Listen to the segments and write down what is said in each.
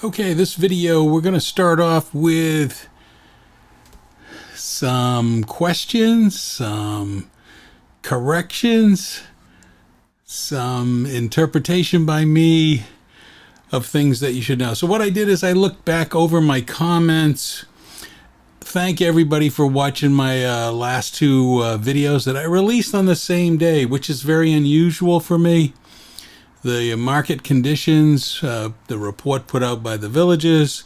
Okay, this video we're going to start off with some questions, some corrections, some interpretation by me of things that you should know. So what I did is I looked back over my comments. Thank everybody for watching my last two videos that I released on the same day, which is very unusual for me. The market conditions, the report put out by the villages,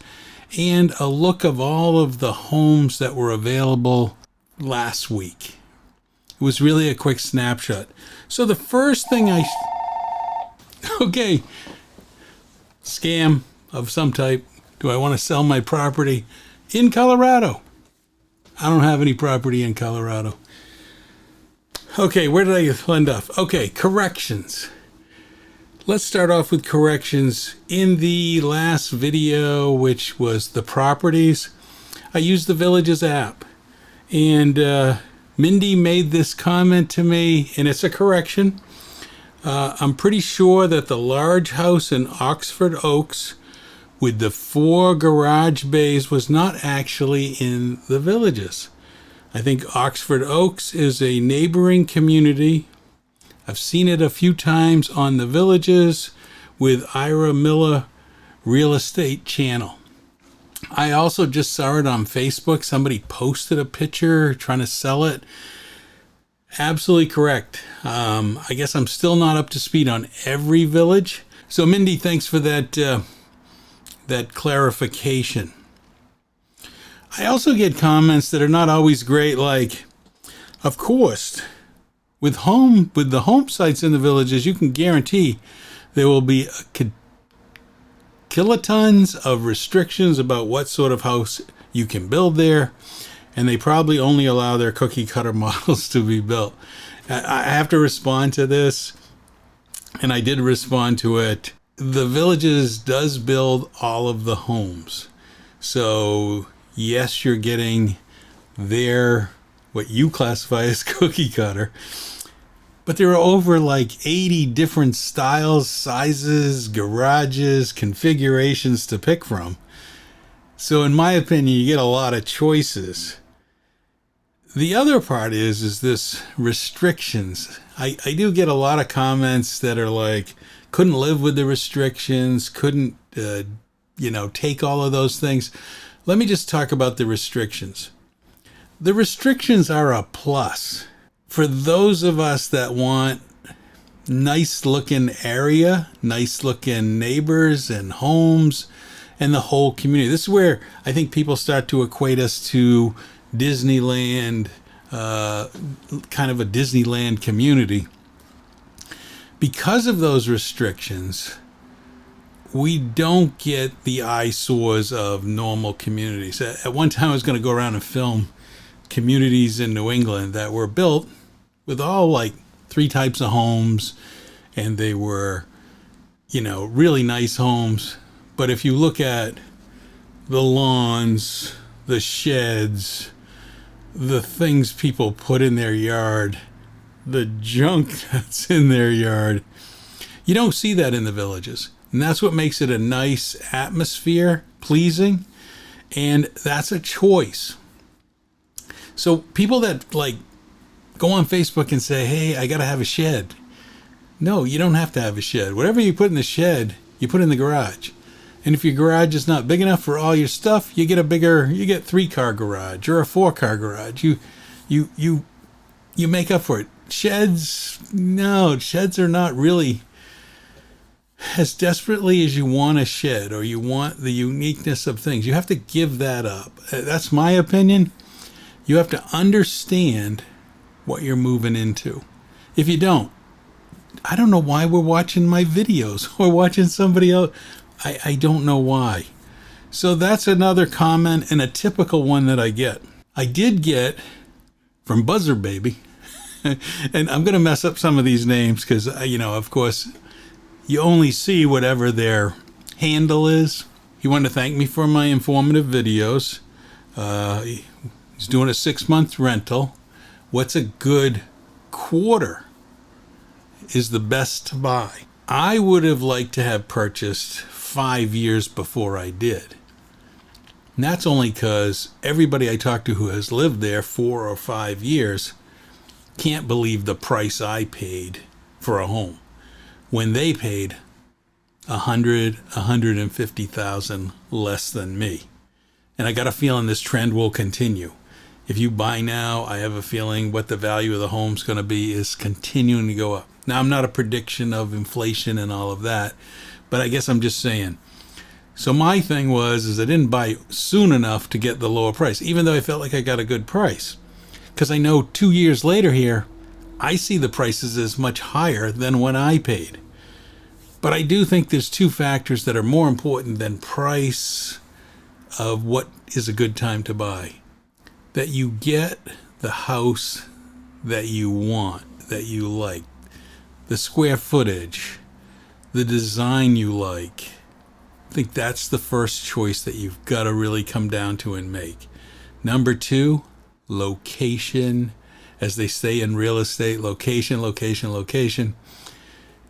and a look of all of the homes that were available last week. It was really a quick snapshot. So the first thing okay, scam of some type. Do I want to sell my property in Colorado? I don't have any property in Colorado. Okay, where did I end up? Okay, corrections. Let's start off with corrections. In the last video, which was the properties, I used the Villages app. And Mindy made this comment to me, and it's a correction. I'm pretty sure that the large house in Oxford Oaks with the 4 garage bays was not actually in the Villages. I think Oxford Oaks is a neighboring community. I've seen it a few times on the Villages with Ira Miller Real Estate channel. I also just saw it on Facebook. Somebody posted a picture trying to sell it. Absolutely correct. I guess I'm still not up to speed on every village. So Mindy, thanks for that clarification. I also get comments that are not always great, like, of course, with the home sites in the Villages, you can guarantee there will be kilotons of restrictions about what sort of house you can build there, and they probably only allow their cookie cutter models to be built. I have to respond to this, and I did respond to it. The Villages does build all of the homes. So yes, you're getting what you classify as cookie cutter. But there are over like 80 different styles, sizes, garages, configurations to pick from. So in my opinion, you get a lot of choices. The other part is this restrictions. I do get a lot of comments that are like, couldn't live with the restrictions, couldn't, take all of those things. Let me just talk about the restrictions. The restrictions are a plus. For those of us that want nice looking area, nice looking neighbors and homes and the whole community. This is where I think people start to equate us to Disneyland, kind of a Disneyland community. Because of those restrictions, we don't get the eyesores of normal communities. At one time I was going to go around and film communities in New England that were built with all like 3 types of homes, and they were, really nice homes. But if you look at the lawns, the sheds, the things people put in their yard, the junk that's in their yard, you don't see that in the Villages. And that's what makes it a nice atmosphere, pleasing, and that's a choice. So people that go on Facebook and say, hey, I got to have a shed. No, you don't have to have a shed. Whatever you put in the shed, you put in the garage. And if your garage is not big enough for all your stuff, you get 3-car garage or a 4-car garage. You make up for it. Sheds are not really as desperately as you want a shed or you want the uniqueness of things. You have to give that up. That's my opinion. You have to understand what you're moving into. If you don't, I don't know why we're watching my videos or watching somebody else. I don't know why. So that's another comment and a typical one that I get. I did get from Buzzer Baby, and I'm going to mess up some of these names because, of course, you only see whatever their handle is. He wanted to thank me for my informative videos. He's doing a 6-month rental. What's a good quarter is the best to buy? I would have liked to have purchased 5 years before I did. And that's only because everybody I talk to who has lived there 4 or 5 years can't believe the price I paid for a home when they paid 150,000 less than me. And I got a feeling this trend will continue. If you buy now, I have a feeling what the value of the home's going to be is continuing to go up. Now, I'm not a prediction of inflation and all of that, but I guess I'm just saying. So my thing is I didn't buy soon enough to get the lower price, even though I felt like I got a good price. Because I know 2 years later here, I see the prices as much higher than when I paid. But I do think there's two factors that are more important than price of what is a good time to buy. That you get the house that you want, that you like, the square footage, the design you like. I think that's the first choice that you've got to really come down to and make. Number 2, location. As they say in real estate, location, location, location.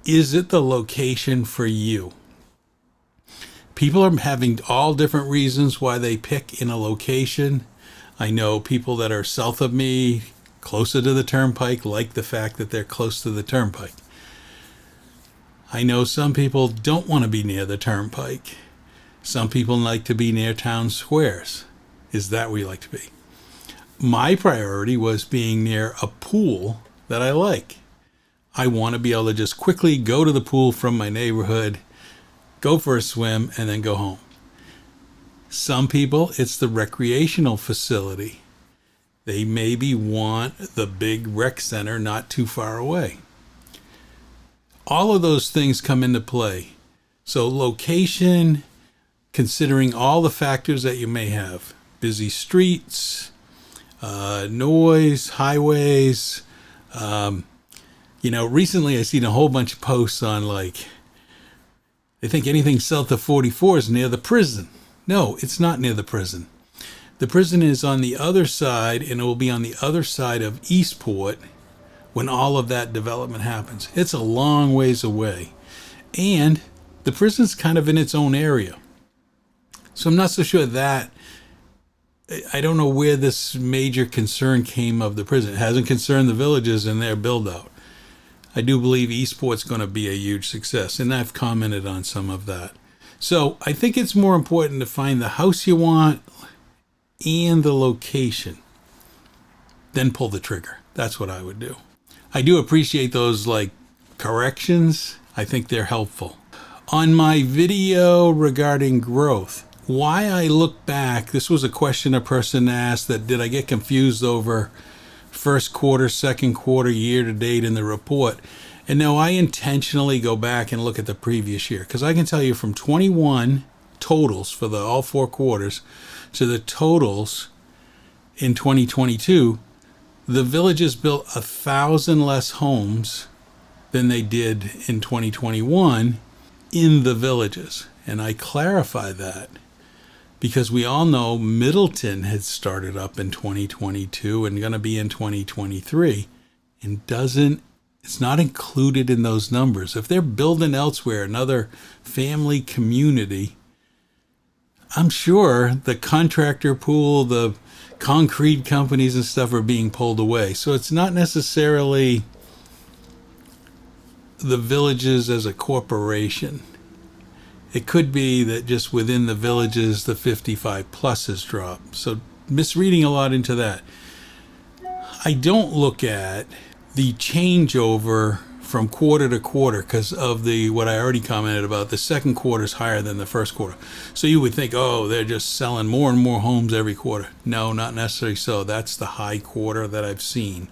Is it the location for you? People are having all different reasons why they pick in a location. I know people that are south of me, closer to the turnpike, like the fact that they're close to the turnpike. I know some people don't want to be near the turnpike. Some people like to be near town squares. Is that where you like to be? My priority was being near a pool that I like. I want to be able to just quickly go to the pool from my neighborhood, go for a swim, and then go home. Some people, it's the recreational facility. They maybe want the big rec center not too far away. All of those things come into play. So location, considering all the factors that you may have. Busy streets, noise, highways. Recently I seen a whole bunch of posts on they think anything south of 44 is near the prison. No, it's not near the prison. The prison is on the other side, and it will be on the other side of Eastport when all of that development happens. It's a long ways away. And the prison's kind of in its own area. So I'm not so sure that, I don't know where this major concern came of the prison. It hasn't concerned the villages and their build out. I do believe Eastport's going to be a huge success, and I've commented on some of that. So I think it's more important to find the house you want and the location, then pull the trigger. That's what I would do. I do appreciate those corrections. I think they're helpful. On my video regarding growth, why I look back, this was a question a person asked that did I get confused over first quarter, second quarter, year to date in the report. And no, I intentionally go back and look at the previous year because I can tell you from 21 totals for all 4 quarters to the totals in 2022, the villages built 1,000 less homes than they did in 2021 in the villages. And I clarify that because we all know Middleton had started up in 2022 and going to be in 2023 and it's not included in those numbers. If they're building elsewhere, another family community, I'm sure the contractor pool, the concrete companies and stuff are being pulled away. So it's not necessarily the villages as a corporation. It could be that just within the villages, the 55 plus has dropped. So misreading a lot into that. I don't look at the changeover from quarter to quarter because of what I already commented about. The second quarter is higher than the first quarter. So you would think, oh, they're just selling more and more homes every quarter. No, not necessarily so. That's the high quarter that I've seen.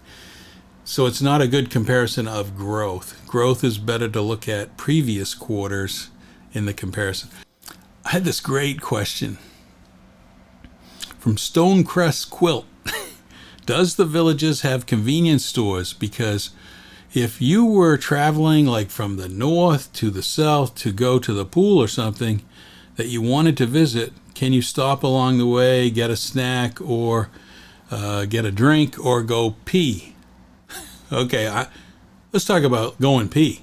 So it's not a good comparison of growth. Growth is better to look at previous quarters in the comparison. I had this great question from Stonecrest Quilt. Does the villages have convenience stores? Because if you were traveling from the north to the south to go to the pool or something that you wanted to visit, can you stop along the way, get a snack or get a drink or go pee? Okay, let's talk about going pee.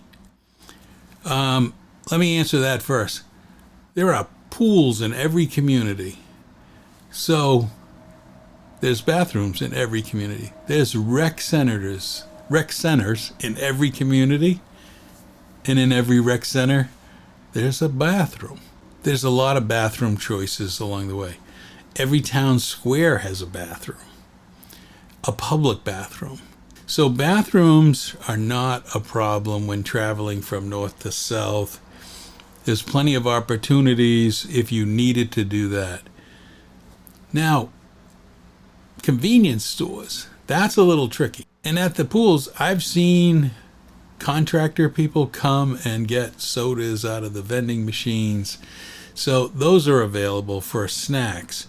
Let me answer that first. There are pools in every community. So there's bathrooms in every community. There's rec centers in every community. And in every rec center, there's a bathroom. There's a lot of bathroom choices along the way. Every town square has a bathroom, a public bathroom. So bathrooms are not a problem when traveling from north to south. There's plenty of opportunities if you needed to do that. Now, convenience stores, that's a little tricky. And at the pools, I've seen contractor people come and get sodas out of the vending machines. So those are available for snacks.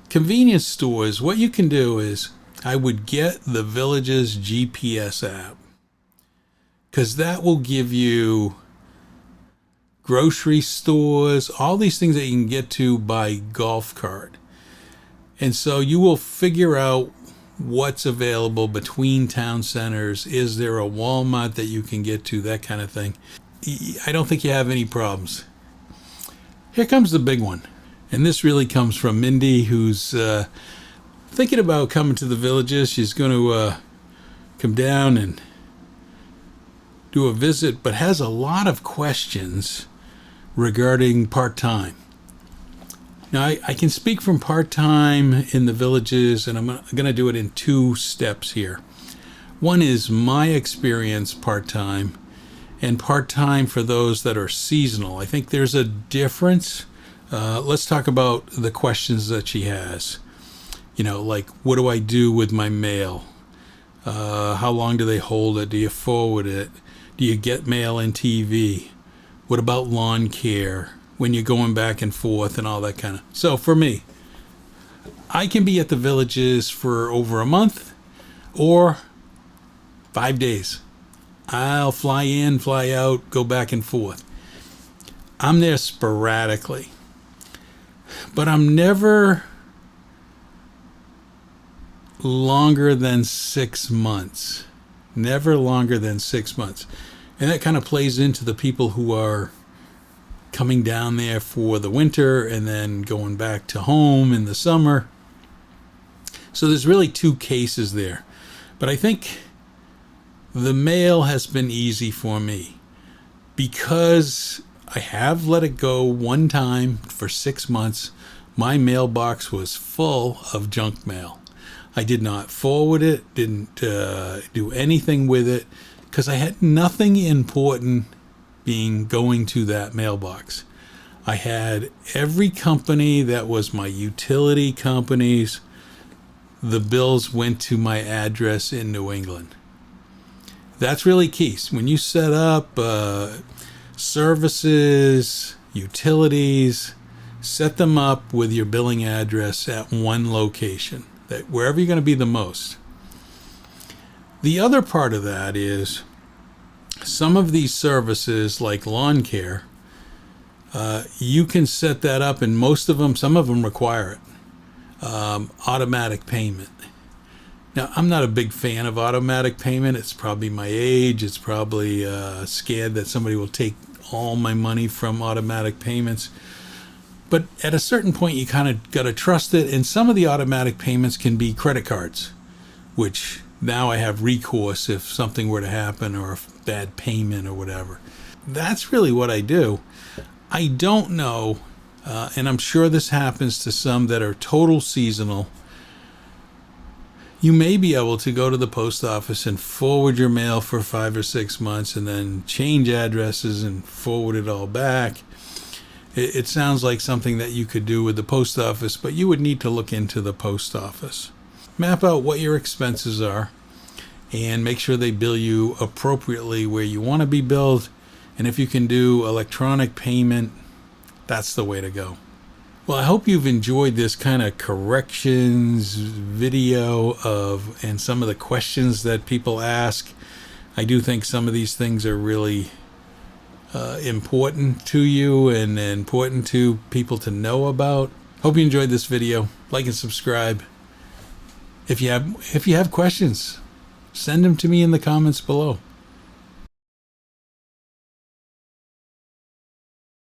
Convenience stores, what you can do is I would get the Village's GPS app, because that will give you grocery stores, all these things that you can get to by golf cart. And so you will figure out what's available between town centers. Is there a Walmart that you can get to? That kind of thing. I don't think you have any problems. Here comes the big one. And this really comes from Mindy, who's thinking about coming to the Villages. She's going to come down and do a visit, but has a lot of questions regarding part-time. Now, I can speak from part-time in the Villages, and I'm going to do it in 2 steps here. One is my experience part-time, and part-time for those that are seasonal. I think there's a difference. Let's talk about the questions that she has. Like, what do I do with my mail? How long do they hold it? Do you forward it? Do you get mail and TV? What about lawn care when you're going back and forth and all that kind of? So for me, I can be at the Villages for over a month or 5 days. I'll fly in, fly out, go back and forth. I'm there sporadically, but I'm never longer than 6 months. Never longer than 6 months. And that kind of plays into the people who are coming down there for the winter and then going back to home in the summer. So there's really 2 cases there. But I think the mail has been easy for me because I have let it go one time for 6 months. My mailbox was full of junk mail. I did not forward it, didn't do anything with it, because I had nothing important going to that mailbox. I had every company that was my utility companies. The bills went to my address in New England. That's really key. When you set up services, utilities, set them up with your billing address at one location, that wherever you're going to be the most. The other part of that is some of these services like lawn care, you can set that up, and some of them require it. Automatic payment. Now, I'm not a big fan of automatic payment. It's probably my age. It's probably scared that somebody will take all my money from automatic payments. But at a certain point, you kind of got to trust it. And some of the automatic payments can be credit cards, which now I have recourse if something were to happen or a bad payment or whatever. That's really what I do. I don't know, and I'm sure this happens to some that are total seasonal. You may be able to go to the post office and forward your mail for 5 or 6 months and then change addresses and forward it all back. It sounds like something that you could do with the post office, but you would need to look into the post office. Map out what your expenses are and make sure they bill you appropriately where you want to be billed. And if you can do electronic payment, that's the way to go. Well, I hope you've enjoyed this kind of corrections video and some of the questions that people ask. I do think some of these things are really important to you and important to people to know about. Hope you enjoyed this video. Like and subscribe. If you have questions, send them to me in the comments below.